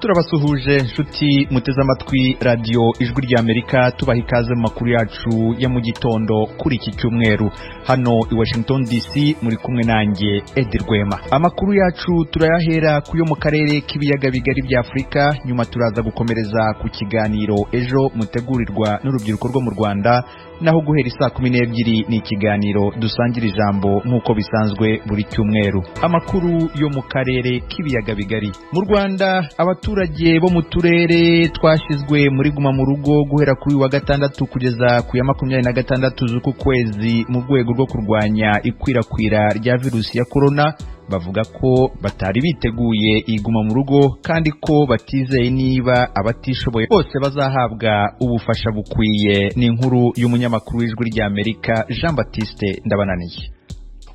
turabasuhuje nshuti muteze amatwi radio ijwi rya Amerika tubaha ikaze mu makuru yacu ya mu gitondo kuri iki cyumweru hano i Washington DC muri kumwe nanjye Edi Rwema. Amakuru yacu turayahera kuyo mu karere k'ibiyaga bigari bya Afrika, nyuma turaza gukomereza ku kiganiro ejo mutegurirwa n'urubyiruko rwo mu Rwanda, naho guhera saa 12 ni ikiganiro dusangira ijambo nk'uko bisanzwe buri cyumweru. Amakuru yo mu karere k'ibiyaga bigari. Mu Rwanda abaturage bo mu turere twashizwe muri guma mu rugo guhera kuri wa gatandatu kugeza ku ya 26 z'uku kwezi mu rwego rwo kurwanya ikwirakwira rya virusi ya corona, bavuga ko batari biteguye iguma mu rugo kandi ko batizeye niba abatishoboye bose bazahabwa ubufasha bukwiye. Ni inkuru y'umunyamakuru w'ijwi rya Amerika Jean Baptiste Ndabananiye.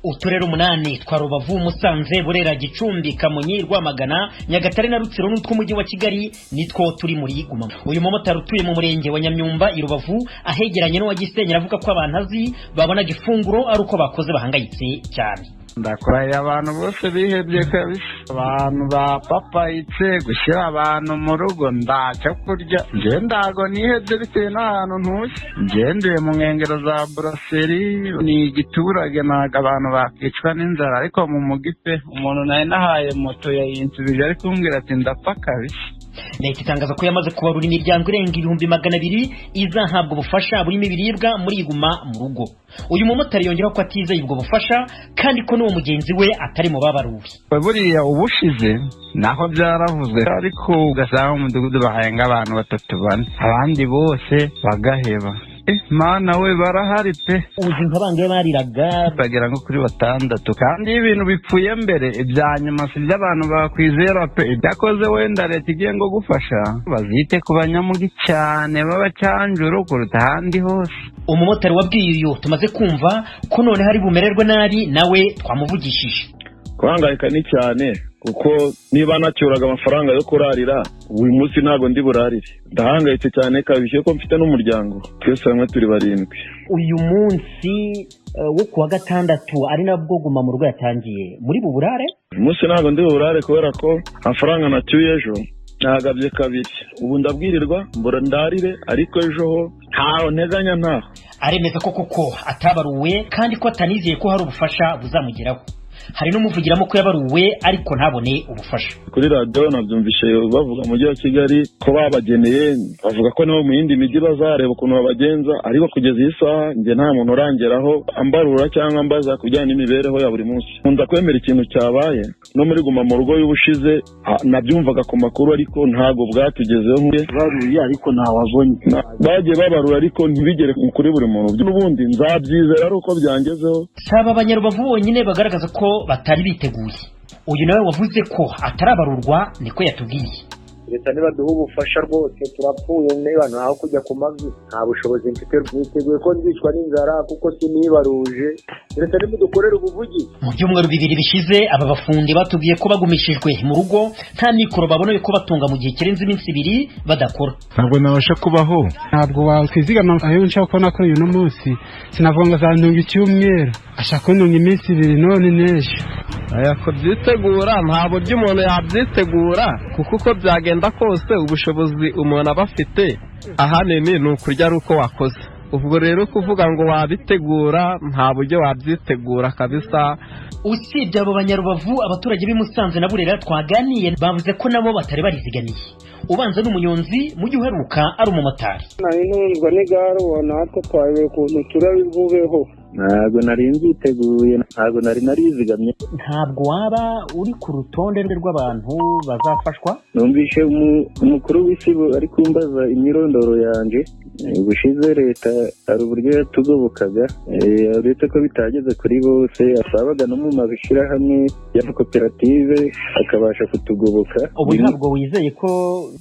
Uturere 8 twa Rubavu, Musanze, Burera, Gicumbi, Kamonyi, Rwamagana, Nyagatare na Rutsiro n'utw'umujyi wa Kigali nitwo turi muri guma. Uyu mumotari utuye mu murenge wa Nyamyumba i Rubavu ahegeranye no wa Gisenyi avuga ko abantu azi babona gifunguro ari uko bakoze bahangayitse cyane. Ndakuraye abantu bose bihebye kabisa, abantu bapapayitse gushyira abantu mu rugo ndacyo kurya. Nje ndago nihebye bitewe n'ahantu ntuye, ngendeye mu nkengero za Brasserie, ni igiturage naga abantu bakicwa n'inzara, ariko mu mugipe umuntu naye nahaye moto yayinsubije ari kumbwira ati ndapfa kabisa. Leta itangaza ko yamaze kubarura imiryango irenga 200,000 izahabwa ubufasha burimo ibiribwa muri iguma mu rugo. Uyu mumotari yongeraho ko atizeye ubwo bufasha kandi ko n'uwo mugenzi we atari mu babaruwe. Buriya ubushize naho byaravuzwe, ariko ugasanga mu mudugudu bahayenga abantu 3-4 abandi bose bagaheba. Mana we barahari pe, ubuzima bangaye bariraga bagera ngo kuri 6, kandi ibintu bipfuye mbere ibyanyuma si by'abantu bakwizera pe. Byakoze wenda leta igiye ngo gufasha bazite ku banyamugi cyane babacyanjuru kuruta ahandi hose. Umumotari wabwiye uyu tumaze kumva ko none hari bumererwe nabi nawe twamuvugishije. Kwangayika ni cyane kuko niba nacyuraga amafaranga yo kurarira uyu munsi ntago ndi burarire, ndahangayitse cyane kabishe ko mfite n'umuryango twese hamwe turi 7. Uyu munsi wo kuwa gatandatu ari nabwo guma mu rugo yatangiye, muri buburare? Uyu munsi ntago ndi burare kubera ko amafaranga nacyuye ejo nagabye kabiri, ubu ndabwirirwa mbura ndarire, ariko ejo ho ntaho nteganya ntaho. Aremeza ko koko atabaruwe kandi ko atanizeye ko hari ubufasha buzamugeraho. Hari n'umuvugiramo ko yabaruwe ariko ntabone ubufasha. Kuri radio nabyumvishe bavuga mu mujyi wa Kigali ko babageneye, bavuga ko no mu yindi mijyi bazareba ukuntu babagenza, ariko kugeza isaha nge nta muntu urangeraho ambarura cyangwa ambaza kujyana n'imibereho ya buri munsi. Nkunda kwemera ikintu cyabaye no muri guma mu rugo y'ubushize nabyumvaga ku makuru, ariko ntago bwatugezeho nke baruye, ariko ntawabonye bagiye babarura ariko ntibigere kuri buri muntu. N'ubundi nzabyizera ari uko byangezeho. Saba abanyarubavu bonyine bagaragaza ko batari biteguye. Uyu nawe wavuze ko atarabarurwa niko yatubwiye. Leta niba duha ubufasha rwose turapfuye niba ntaho kujya ku mavi, nta bushobozi mfite bwiteguye ko nzicwa n'inzara kuko sinibaruje. Leta niba dukorera ubuvugi. Mu byumweru 2 bishize aba bafundi batubwiye ko bagumishijwe mu rugo nta mikoro babona yo kubatunga mu gihe kirenze iminsi 2 badakora. Ntabwo nabasha kubaho, ntabwo wakwizigama ayo nshaka ko nakora uyu munsi, sinavuga ngo zantunga icyumweru ashaka kuntunga iminsi 2 none neje. Aya ko byitegura nta buryo umuntu yabyitegura, kuko uko byagenda kose ubushobozi umuntu aba afite ahanini ni ukurya ari uko wakoze. Ubwo rero kuvuga ngo wabitegura nta buryo wabyitegura kabisa. Usibye abo banyarubavu, abaturage b'i Musanze na Burera twaganiye bavuze ko nabo batari bariziganiye. Ubanza n'umunyonzi mu gihe uheruka ari umumotari. Nari ntunzwe n'igare natwe twayobewe ukuntu turabivubeho. Ntabwo nari nziteguye, ntabwo nari narizigamye. Ntabwo waba uri ku rutonde rw'abantu bazafashwa? Numvishe umukuru w'isi ari kumbaza imyirondoro yanjye. Ubushize leta hari uburyo yatugobokaga, uretse ko bitageze kuri bose, asabaga no mu mabishyirahamwe y'amakoperative akabasha kutugoboka. Ubu ntabwo wizeye ko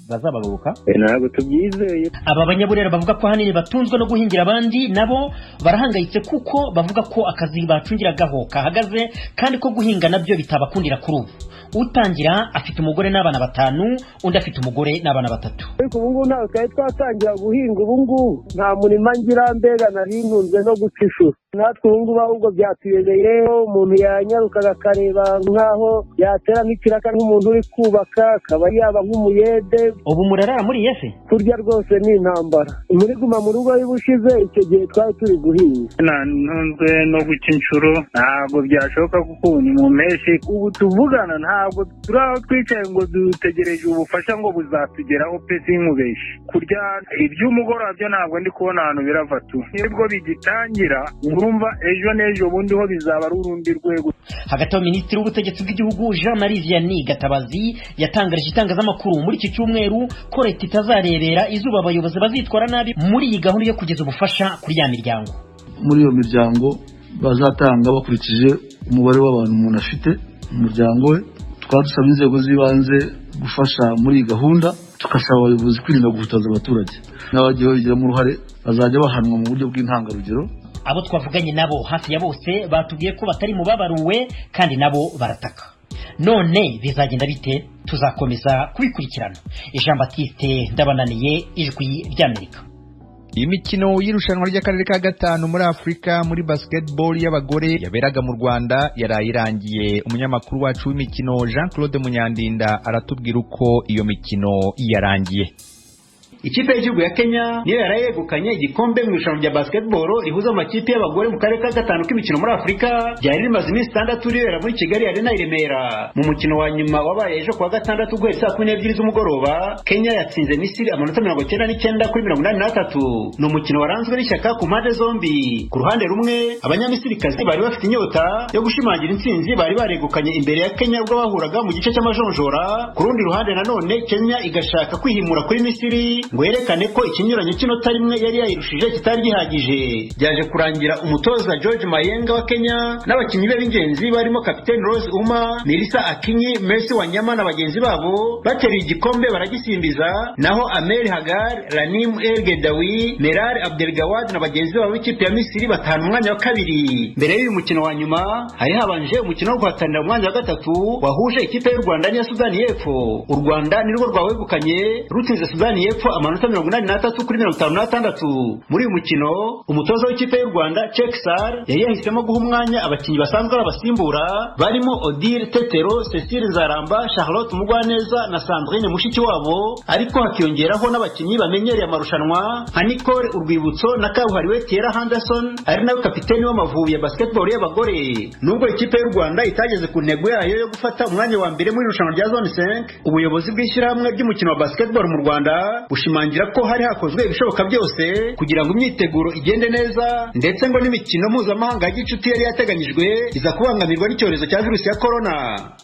bazabagoboka? Ntabwo tubyizeye. Aba banyaburera bavuga ko hanini batunzwe no guhingira abandi, nabo barahangayitse kuko ariko bavuga ko akazi bacungiragaho kahagaze kandi ko guhinga nabyo bitabakundira kuri ubu. Utangira afite umugore n'abana 5, undi afite umugore n'abana 3. Ariko ubu ngubu ntabwo twari twatangira guhinga, ubu ngubu nta murima ngira mbega nari ntunze no guca ishuri. Natwe ubu ngubu ahubwo byatuyobeye, umuntu yanyarukaga akareba nk'aho yatera nk'ikiraka nk'umuntu uri kubaka, akaba yaba nk'umuyede. Ubu murarara muri yefe? Kurya rwose ni intambara. Muri guma mu rugo y'ubushize icyo gihe twari turi guhinga. Ntunzwe no guca inshuro, ntabwo byashoboka kuko ni mu mpeshyi. Ubu tuvugana ntabwo turi aho twicaye ngo dutegereje ubufasha ngo buzatugeraho pe sinkubeshye. Kurya iby'umugoroba byo ntabwo ndi kubona ahantu birava tu. Nibwo bigitangira urumva ejo n'ejo bundi ho bizaba ari urundi rwego. Hagati aho Minisitiri w'Ubutegetsi bw'Igihugu Jean-Marie Vianney Gatabazi yatangarije itangazamakuru muri iki cyumweru ko leta itazarebera izuba abayobozi bazitwara nabi muri iyi gahunda yo kugeza ubufasha kuri ya miryango. Muri iyo miryango bazatanga bakurikije umubare w'abantu umuntu afite umuryango we. Twadusaba inzego z'ibanze gufasha muri iyi gahunda, tugasaba abayobozi kwirinda guhutaza abaturage, n'abagiye babigiramo uruhare bazajya bahanwa mu buryo bw'intangarugero. Abo twavuganye nabo hafi ya bose batubwiye ko batari mu babaruwe kandi nabo barataka. None bizagenda bite? Tuzakomeza kubikurikirana. Jean Baptiste Ndabananiye, Ijwi ry'Amerika. Imikino y'irushanwa ry'akarere ka 5 muri Afrika muri basketball y'abagore yaberaga mu Rwanda yarayirangiye. Umunyamakuru wacu w'imikino Jean Claude Munyandinda aratubwira uko iyo mikino yarangiye. Ikipe y'igihugu ya Kenya niyo yarayegukanye igikombe mu irushanwa rya basketball rihuza amakipe y'abagore mu karere ka 5 k'imikino muri Afrika ryari rimaze iminsi 6 ribera muri Kigali Arena i Remera. Mu mukino wa nyuma wabaye ejo kuwa 6 guhera saa 12 z'umugoroba, Kenya yatsinze Misiri amanota 99 kuri 83. Ni umukino waranzwe n'ishyaka ku mpande zombi. Ku ruhande rumwe abanyamisirikazi bari bafite inyota yo gushimangira intsinzi bari baregukanye imbere ya Kenya ubwo bahuraga mu gice cy'amajonjora. Ku rundi ruhande nanone Kenya igashaka kwihimura kuri Misiri ngo yerekane ko ikinyuranyo cy'inota rimwe yari yayirushije kitari gihagije. Byaje kurangira umutoza George Mayenga wa Kenya n'abakinnyi be b'ingenzi barimo kapiteni Rose Uma, Melissa Akinyi, Mercy Wanyama na bagenzi babo bateruye igikombe baragisimbiza, naho Amel Hagar, Ranim El Gedawi, Merar Abdelgawad na bagenzi babo b'ikipe ya Misiri batahana umwanya wa kabiri. Mbere y'uyu mukino wa nyuma hari habanje umukino wo guhatanira umwanya wa 3 wahuje ikipe y'u Rwanda n'iya Sudani y'Epfo. U Rwanda nirwo rwawegukanye rutsinze Sudani y'Epfo amanota 83 kuri 56. Muri uyu mukino umutoza w'ikipe y'u Rwanda Cheksar yari yahisemo guha umwanya abakinnyi basanzwe babasimbura barimo Odile Tetero, Cecile Nzaramba, Charlotte Mugwaneza na Sandrine Mushikiwabo, ariko hakiyongeraho n'abakinnyi bamenyereye amarushanwa nka Nicole Urwibutso na kabuhariwe Tiera Henderson ari nawe kapiteni w'Amavubi ya basketball y'abagore. Nubwo ikipe y'u Rwanda itageze ku ntego yayo yo gufata umwanya wa mbere muri irushanwa rya Zone 5, ubuyobozi bw'ishyirahamwe ry'umukino wa basketball mu Rwanda bushimangira ko hari hakozwe ibishoboka byose kugira ngo imyiteguro igende neza, ndetse ngo n'imikino mpuzamahanga y'igicuti yari yateganyijwe iza kubangamirwa n'icyorezo cya virusi ya corona.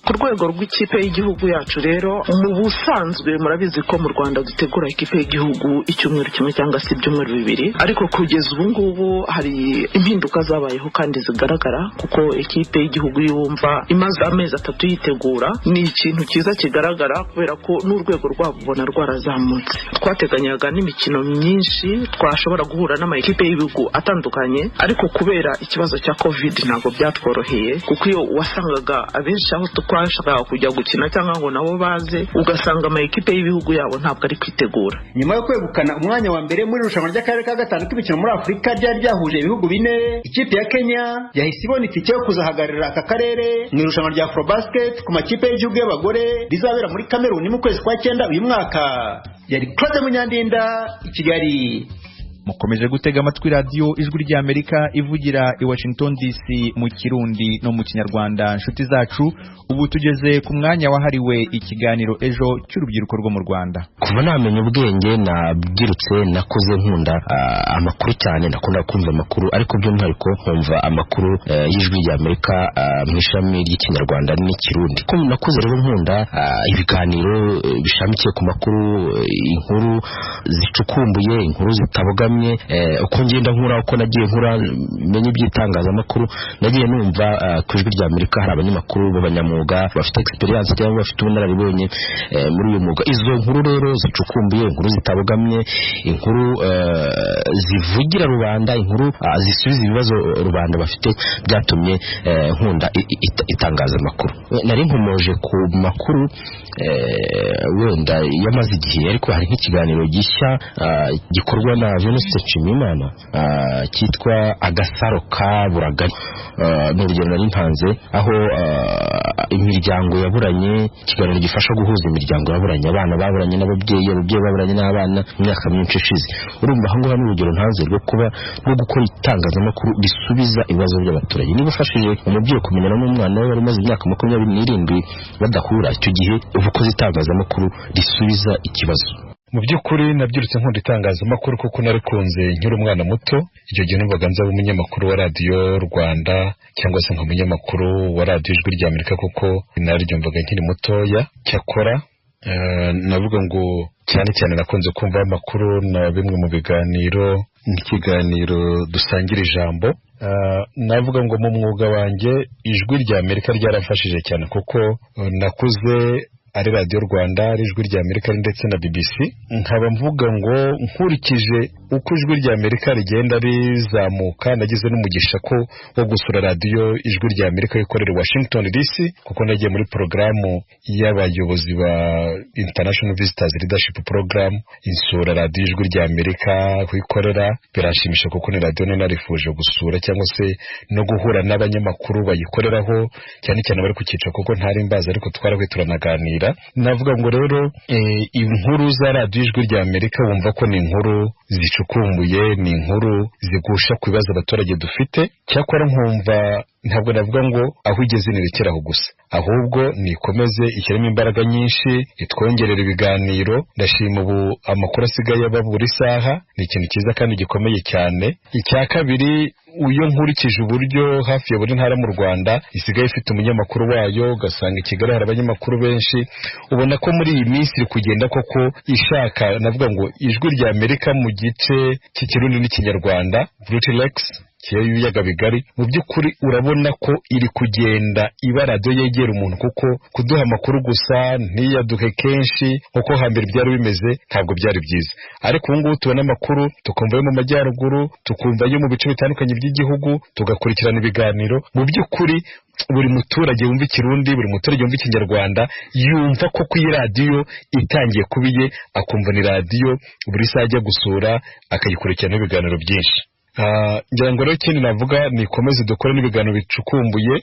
Ku rwego rw'ikipe y'igihugu yacu rero, mu busanzwe murabizi ko mu Rwanda dutegura ikipe y'igihugu icyumweru kimwe cyangwa se ibyumweru bibiri, ariko kugeza ubu ngubu hari impinduka zabayeho kandi zigaragara, kuko ikipe y'igihugu yumva imaze amezi 3 yitegura. Ni ikintu cyiza kigaragara kubera ko n'urwego rwabo ubona rwarazamutse. Twateganyaga n'imikino myinshi twashobora guhura n'amakipe y'ibihugu atandukanye, ariko kubera ikibazo cya covid ntabwo byatworoheye, kuko iyo wasangaga abenshi aho twashakaga kujya gukina cyangwa ngo nabo baze, ugasanga amakipe y'ibihugu yabo ntabwo ari kwitegura. Nyuma yo kwegukana umwanya wa mbere muri irushanwa ry'akarere ka 5 k'imikino muri Afrika ryari ryahuje ibihugu 4, ikipe ya Kenya yahise ibona itike yo kuzahagararira aka karere mu irushanwa rya Afrobasket ku makipe y'igihugu y'abagore rizabera muri Cameroon mu kwezi kwa 9 uyu mwaka. Yari Claude Munyandinda, i Kigali. Mukomeje gutega amatwi radio Ijwi ry'Amerika ivugira i Washington DC mu Kirundi no mu Kinyarwanda. Nshuti zacu, ubu tugeze ku mwanya wahariwe ikiganiro ejo cy'urubyiruko rwo mu Rwanda. Kuva namenye ubwenge nabyirutse nakuze nkunda amakuru cyane, nakunda kumva amakuru, ariko by'umwihariko nkumva amakuru y'Ijwi ry'Amerika mu ishami ry'Ikinyarwanda n'Ikirundi. Ko nakuze rero nkunda ibiganiro bishamikiye ku makuru, inkuru zicukumbuye, inkuru zitabogamiye bamwe uko ngenda nkura uko nagiye nkura menye iby'itangazamakuru nagiye numva ku ijwi rya Amerika hari abanyamakuru b'abanyamwuga bafite experience cyangwa bafite ubunararibonye muri uyu mwuga. Izo nkuru rero zicukumbuye, inkuru zitabogamye, inkuru zivugira rubanda, inkuru zisubiza ibibazo rubanda bafite, byatumye nkunda itangazamakuru. Nari nkomoje ku makuru wenda yamaze igihe, ariko hari nk'ikiganiro gishya gikorwa na Venuste Nshimiyimana cyitwa Agasaro ka Buragari. N'urugero nari ntanze aho imiryango yaburanye, ikiganiro gifasha guhuza imiryango yaburanye, abana baburanye n'ababyeyi, ababyeyi baburanye n'abana imyaka myinshi ishize. Urumva aho ngaho n'urugero ntanze rwo kuba no gukora itangazamakuru risubiza ibibazo by'abaturage. Niba ufashije umubyeyi kumenyana n'umwana we wari maze imyaka 27 badahura, icyo gihe ubukoze itangazamakuru risubiza ikibazo. Mu by'ukuri nabyirutse nkunda itangazamakuru kuko narikunze nkiri umwana muto. Icyo gihe numvaga nzaba umunyamakuru wa Radio Rwanda cyangwa se nk'umunyamakuru wa Radio Ijwi rya Amerika kuko naryumvaga nkiri mutoya. Cyakora navuga ngo cyane nakunze kumva amakuru na bimwe mu biganiro, nk'ikiganiro dusangira ijambo. Navuga ngo mu mwuga wanjye Ijwi rya Amerika ryarafashije cyane kuko nakuze ari Radio Rwanda, ari Ijwi rya Amerika ndetse na BBC. Nkaba mvuga ngo nkurikije uko Ijwi rya Amerika rigenda rizamuka, nagize n'umugisha ko wo gusura Radio Ijwi rya Amerika ikorera Washington DC, kuko nagiye muri programu y'abayobozi ba International Visitors Leadership Program. Insura Radio Ijwi rya Amerika ikorera birashimisha kuko ni radio narifuje gusura cyangwa se no guhura n'abanyamakuru bayikoreraho, cyane bari ku cyiciro kuko ntari mbaza, ariko twarakwe turanaganira. Navuga ngo rero inkuru za Radio Ijwi rya Amerika wumva ko ni inkuru zicukumbuye, ni inkuru zigusha ku bibazo abaturage dufite. Cyakora nkumva ntabwo navuga ngo aho igeze nirekeraho gusa, ahubwo nikomeze ishyiremo imbaraga nyinshi, itwongerera ibiganiro. Ndashima ubu amakuru asigaye aba buri saha, ni ikintu cyiza kandi gikomeye cyane. Icya kabiri, uyo nkurikije uburyo hafi ya buri ntara mu Rwanda isigaye ifite umunyamakuru wayo, ugasanga i Kigali hari abanyamakuru benshi, ubona ko muri iyi minsi iri kugenda koko ishaka, navuga ngo Ijwi rya Amerika mu gice cy'ikirundi n'ikinyarwanda, Brutilex cy'ibiyaga bigari, mu by'ukuri urabona ko iri kugenda iba radio yegera umuntu, kuko kuduha amakuru gusa ntiyaduhe kenshi uko hambere byari bimeze, ntabwo byari byiza. Ariko ubu ngubu tubona amakuru, tukumva yo mu majyaruguru, tukumva yo mu bice bitandukanye by'igihugu, tugakurikirana ibiganiro. Mu by'ukuri buri muturage wumva ikirundi, buri muturage wumva ikinyarwanda yumva ko ku radio itangiye kubiye, akumva ni radio buri saa ajya gusura akayikurikirana ibiganiro byinshi. Ngira ngo rero ikindi navuga ni komeze dukore n'ibiganiro bicukumbuye,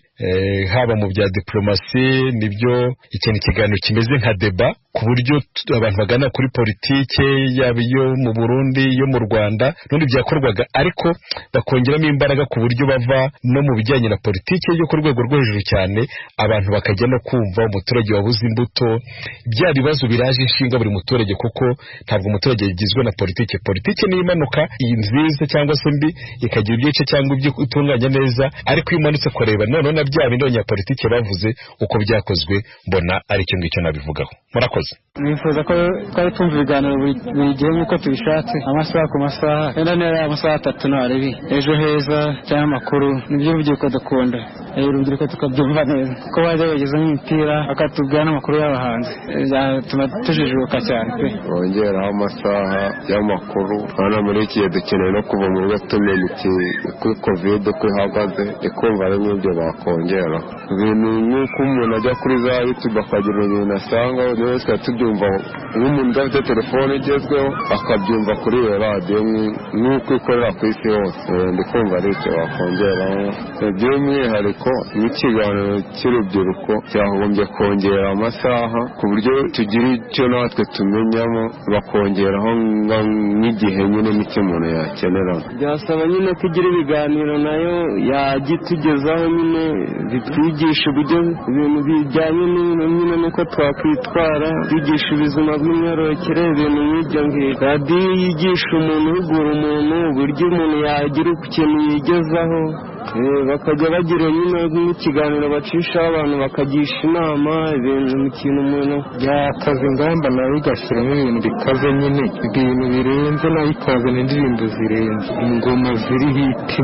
haba mu bya diplomasi, nibyo ikintu kiganiro kimeze nka deba, ku buryo abantu bagana kuri politike yaba iyo mu Burundi, yo mu Rwanda n'undi byakorwaga, ariko bakongeramo imbaraga ku buryo bava no mu bijyanye na politike yo ku rwego rwo hejuru cyane, abantu bakajya no kumva umuturage wabuze imbuto, bya bibazo biraje inshinga buri muturage, kuko ntabwo umuturage yigizwe na politike. Politike ni imanuka, iyi nziza cyangwa se mbi, ikagira ibyice cyangwa ibyo utunganya neza, ariko iyo umanutse kureba none na bya bindi abanyapolitike bavuze uko byakozwe, mbona ari cyo ngicyo nabivugaho. Murakoze. Nifuza ko twari tumva ibiganiro buri gihe nk'uko tubishatse, amasaha ku masaha, wenda nera amasaha 3 n'arebi, ejo heza cyangwa amakuru, nibyo urubyiruko dukunda. Urubyiruko tukabyumva neza, ko bajya bagezamo imipira bakatubwira n'amakuru y'abahanzi, byatuma tujijuka cyane pe. Bongeraho amasaha y'amakuru, hano muri iki gihe dukeneye no kuva mu rugo tumenya kuri covid uko ihagaze, ikumva ari nk'ibyo bakongera. Ibintu nk'uko umuntu ajya kuri za YouTube akagira ibintu asanga, wese tubyumva nk'umuntu udafite telefone igezweho akabyumva kuri iyo radio nk'uko ikorera ku isi hose. Ndikumva ari icyo bakongeraho. By'umwihariko n'ikiganiro cy'urubyiruko cyagombye kongera amasaha ku buryo tugira icyo natwe tumenyamo, bakongeraho nk'igihe nyine n'icyo umuntu yakenera. Byasaba nyine kugira ibiganiro nayo yajya itugezaho nyine bitwigisha uburyo ibintu bijyanye nyine n'uko twakwitwara, bigisha ubuzima bw'imyororokere, ibintu nk'ibyo ngibyo. Radio yigisha umuntu, uhugura umuntu uburyo umuntu yagira ikintu yigezaho, bakajya bagira nyine nk'ikiganiro bacishaho abantu bakagisha inama ibintu mu kintu umuntu yakaza ingamba nawe igashyiramo ibintu bikaze nyine ibintu birenze nayo ikazana indirimbo zirenze ingoma ziri hiti